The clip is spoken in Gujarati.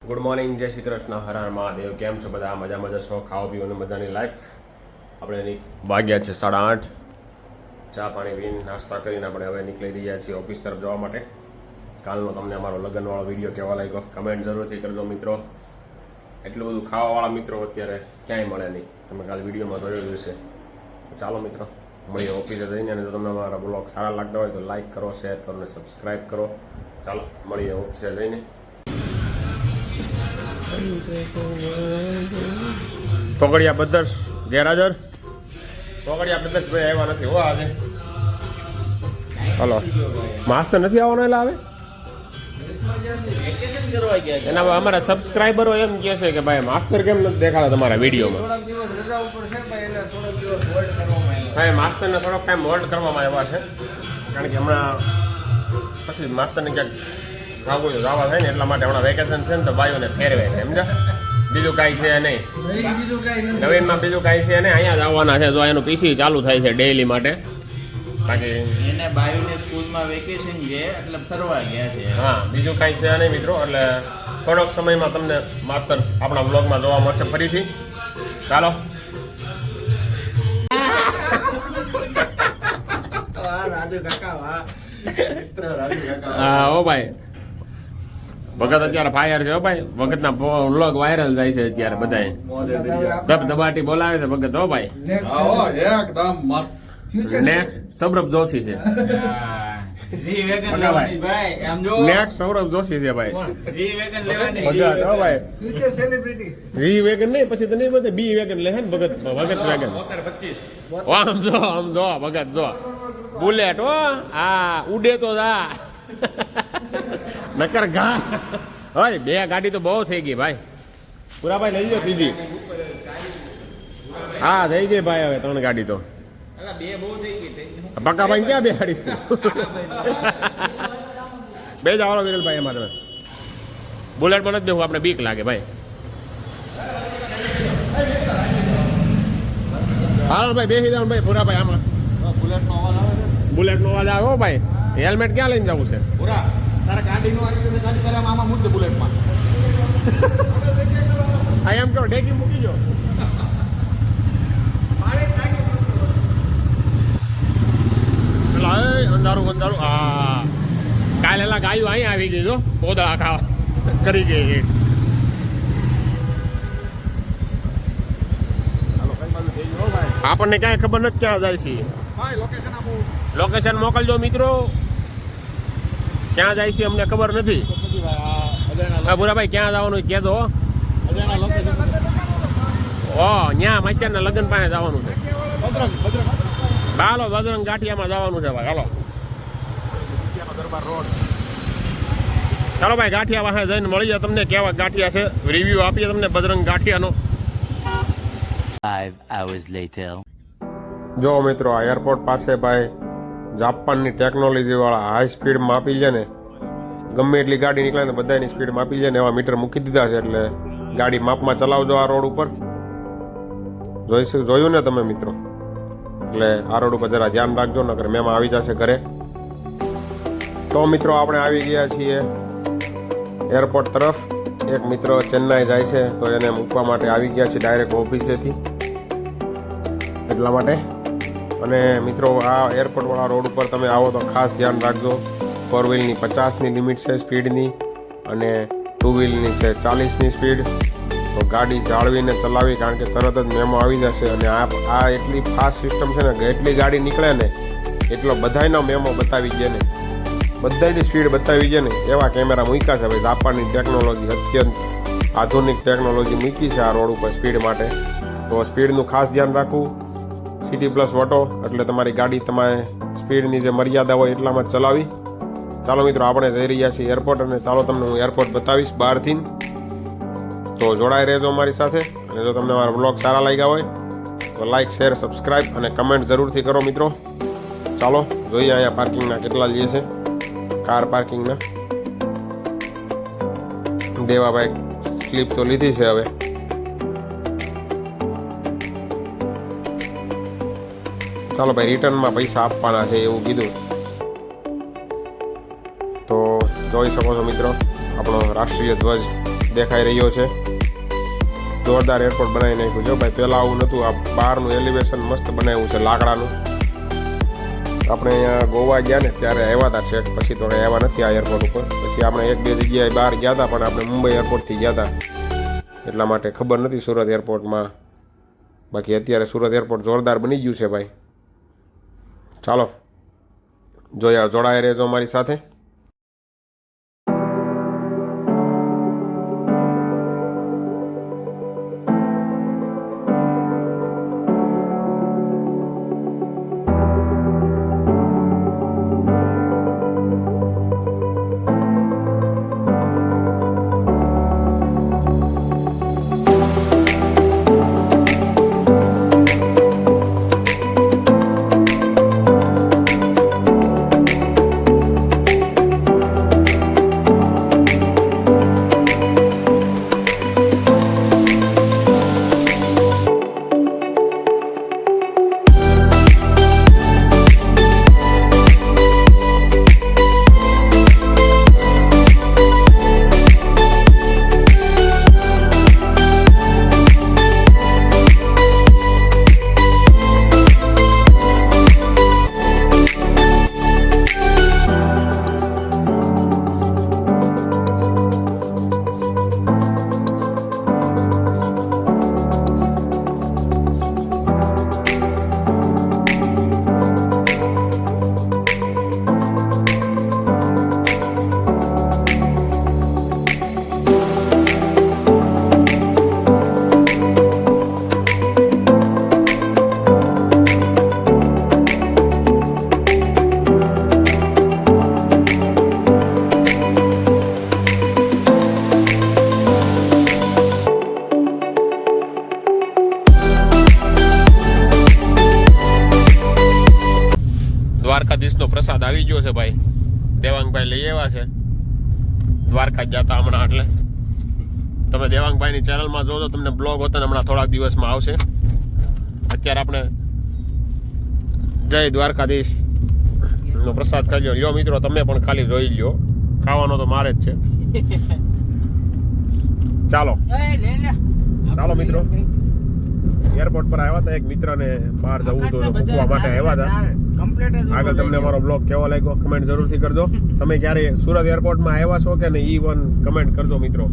ગુડ મોર્નિંગ, જય શ્રી કૃષ્ણ, હર હર મહાદેવ. કેમ છો બધા? મજામાં જશો? ખાવા પીવાની મજાની લાઈફ. આપણે એની વાગ્યા છે 8:30. ચા પાણી પીને નાસ્તા કરીને આપણે હવે નીકળી રહ્યા છીએ ઓફિસ તરફ જવા માટે. કાલનો તમને અમારો લગ્નવાળો વિડીયો કેવા લાગ્યો કમેન્ટ જરૂરથી કરજો મિત્રો. એટલું બધું ખાવાવાળા મિત્રો અત્યારે ક્યાંય મળે નહીં, તમે કાલે વિડીયોમાં જોયું હશે. ચાલો મિત્રો, મળીએ ઓફિસે જઈને. અને જો તમને અમારા બ્લોગ સારા લાગતા હોય તો લાઈક કરો, શેર કરો અને સબસ્ક્રાઈબ કરો. ચાલો મળીએ ઓફિસે જઈને. તોગડિયા બ્રધર્સ ગેરહાજર. તોગડિયા બ્રધર્સ ભાઈ આવ્યા નથી હો આજે. હલો, માસ્તર નથી આવવાનો એટલે આવે એના અમારા સબસ્ક્રાઈબરો એમ કહે છે કે ભાઈ માસ્તર કેમ નથી દેખાતા તમારા વિડીયોમાં. હા, માસ્તરને થોડોક ટાઈમ હોલ્ડ કરવામાં આવ્યા છે, કારણ કે હમણાં પછી માસ્તરને ક્યાંક જવું તો જવા થાય ને, એટલા માટે હમણાં વેકેશન છે ને તો બાઈઓને ફેરવે છે, સમજા. બીજું કાંઈ છે નહીં નવીનમાં, બીજું કાંઈ છે નહીં. અહીંયા જ આવવાના છે. જો એનું પીસી ચાલુ થાય છે ડેઈલી માટે, બાકી એને બાયુને સ્કૂલમાં વેકેશન છે એટલે ફરવા ગયા છે. હા, બીજું કાંઈ છે નહીં મિત્રો. એટલે થોડોક સમયમાં તમને માસ્તર આપણા બ્લોગમાં જોવા મળશે ફરીથી. ચાલો. હા ઓ ભાઈ, ભગત અત્યારે ફાયર છે હો ભાઈ. ભગતના વ્લોગ વાયરલ જાય છે અત્યારે બધાય. ધબધબાટી બોલાવે છે ભગત હો ભાઈ. એકદમ મસ્ત. નેક્સ્ટ સૌરભ જોશી છે. જી વેગન લેવાની ભાઈ, આમ જો નેક્સ્ટ સૌરભ જોશી છે ભાઈ. જી વેગન લેવાની. ભગત હો ભાઈ. Future celebrity. જી વેગન નહીં, પછી તો નહીં બધે બી વેગન લે છે ને ભગત. ભગત વેગન 25. આમ જો ભગત જો બુલેટ હો. આ ઉડે તો જા નકર ઘા. હોય બે ગાડી તો બહુ થઈ ગઈ ભાઈ. પૂરા ભાઈ લઈ લો ત્રીજી. હા થઈ ગઈ ભાઈ, હવે 3 ગાડી તો. અલા બે બહુ થઈ ગઈ. પક્કા ભાઈ ક્યાં બેહાડીશું? બે જ આવરો વિરલભાઈ એમાં તમે. બુલેટ પણ જ દેવું, આપણે બીક લાગે ભાઈ. હાલો ભાઈ બેસી જાવ ભાઈ. પૂરા ભાઈ આમાં બુલેટનો અવાજ આવે છે. બુલેટનો અવાજ આવે હો ભાઈ. હેલ્મેટ ક્યાં લઈને જવું છે? પૂરા તારા ગાડીનો આવી ગયો, ગાડી તારા આમાં મૂક બુલેટમાં. આ એમ કરો, ડેકી મૂકી જો. અંધારું હા. કાલે એલા ગાયું અહીંયા આવી ગઈ જો, પોદળા ખાવા કરી ગઈ. આપણને ક્યાંય ખબર નથી ક્યાં જાય છે. ભાઈ લોકેશન આપું. લોકેશન મોકલજો મિત્રો, ક્યાં જાય છે અમને ખબર નથી. ભૂરાભાઈ ક્યાં જવાનું કહેજો. ઓ ન્યા મચ્છરના લગ્ન પાસે જવાનું છે. હાલો બજરંગ ગાંઠિયામાં જવાનું છે ભાઈ. હાલો દરબાર રોડ. ચાલો ભાઈ, ગાંઠિયા પાસે જઈને મળીએ તમને કેવા ગાંઠિયા છે. રિવ્યુ આપીએ તમને બજરંગ ગાંઠિયાનો. 5 hours later. જો મિત્રો, આ એરપોર્ટ પાસે ભાઈ જાપાનની ટેકનોલોજીવાળા હાઈ સ્પીડ માપી લે ને, ગમે એટલી ગાડી નીકળે ને બધાની સ્પીડ માપી લે ને એવા મીટર મૂકી દીધા છે. એટલે ગાડી માપમાં ચલાવજો આ રોડ ઉપર. જોયું ને તમે મિત્રો? એટલે આ રોડ ઉપર જરા ધ્યાન રાખજો, નકર મેમાં આવી જશે ઘરે. તો મિત્રો આપણે આવી ગયા છીએ એરપોર્ટ તરફ. એક મિત્ર ચેન્નાઈ જાય છે તો એને મૂકવા માટે આવી ગયા છે ડાયરેક્ટ ઓફિસેથી, એટલા માટે. અને મિત્રો આ એરપોર્ટવાળા રોડ ઉપર તમે આવો તો ખાસ ધ્યાન રાખજો. 4 વ્હીલની 50ની લિમિટ છે સ્પીડની, અને 2 વ્હીલની છે 40ની સ્પીડ. તો ગાડી જાળવીને ચલાવી, કારણ કે તરત જ મેમો આવી જશે. અને આ એટલી ફાસ્ટ સિસ્ટમ છે ને કે એટલી ગાડી નીકળે ને એટલો બધાયનો મેમો બતાવી દે ને, બધાની સ્પીડ બતાવી દે ને એવા કેમેરા મૂક્યા છે ભાઈ. જાપાનની ટેકનોલોજી, અત્યંત આધુનિક ટેકનોલોજી મૂકી છે આ રોડ ઉપર સ્પીડ માટે. તો સ્પીડનું ખાસ ધ્યાન રાખવું. સિટી પ્લસ વટો એટલે તમારી ગાડી તમારે સ્પીડની જે મર્યાદા હોય એટલામાં જ ચલાવી. ચાલો મિત્રો, આપણે જઈ રહ્યા છીએ એરપોર્ટ, અને ચાલો તમને હું એરપોર્ટ બતાવીશ બહારથી. તો જોડાઈ રહેજો અમારી સાથે. અને જો તમને મારા બ્લોગ સારા લાગ્યા હોય તો લાઈક, શેર, સબસ્ક્રાઈબ અને કમેન્ટ જરૂરથી કરો મિત્રો. ચાલો જોઈએ અહીંયા પાર્કિંગના કેટલા લે છે. કાર પાર્કિંગના દેવાભાઈ સ્લીપ તો લીધી છે હવે. ચાલો ભાઈ, રિટર્નમાં પૈસા આપવાના છે એવું કીધું. તો જોઈ શકો છો મિત્રો આપણો રાષ્ટ્રીય ધ્વજ દેખાઈ રહ્યો છે. જોરદાર એરપોર્ટ બનાવી નાખ્યું જો ભાઈ. પહેલાં આવું નહોતું. આ બહારનું એલિવેશન મસ્ત બનાવ્યું છે લાકડાનું. આપણે અહીંયા ગોવા ગયા ને ત્યારે આવ્યા હતા છેક, પછી તો કંઈ આવ્યા નથી આ એરપોર્ટ ઉપર. પછી આપણે 1-2 જગ્યાએ બહાર ગયા હતા, પણ આપણે મુંબઈ એરપોર્ટથી ગયા હતા એટલા માટે ખબર નથી સુરત એરપોર્ટમાં. બાકી અત્યારે સુરત એરપોર્ટ જોરદાર બની ગયું છે ભાઈ. ચાલો જોડાઈ રહેજો અમારી સાથે. દ્વારકાધીશનો પ્રસાદ આવી ગયો છે ભાઈ. દેવાંગભાઈ લઈ આવ્યા છે. દ્વારકા જ જતા હમણાં, એટલે તમે દેવાંગભાઈની ચેનલમાં જોજો, તમને બ્લોગ હોતા હમણાં થોડાક દિવસમાં આવશે. અત્યારે આપણે જય દ્વારકાધીશ નો પ્રસાદ ખાઈ લ્યો મિત્રો. તમે પણ ખાલી જોઈ લ્યો, ખાવાનો તો મારે જ છે. ચાલો ચાલો મિત્રો, એરપોર્ટ પર આવ્યા હતા. એક મિત્રને બહાર જવું હતું, મૂકવા માટે આવ્યા હતા. આગળ તમને અમારો બ્લોગ કેવો લાગ્યો કમેન્ટ જરૂરથી કરજો. તમે ક્યારે સુરત એરપોર્ટમાં આવ્યા છો કે નહીં, ઈ કમેન્ટ કરજો મિત્રો.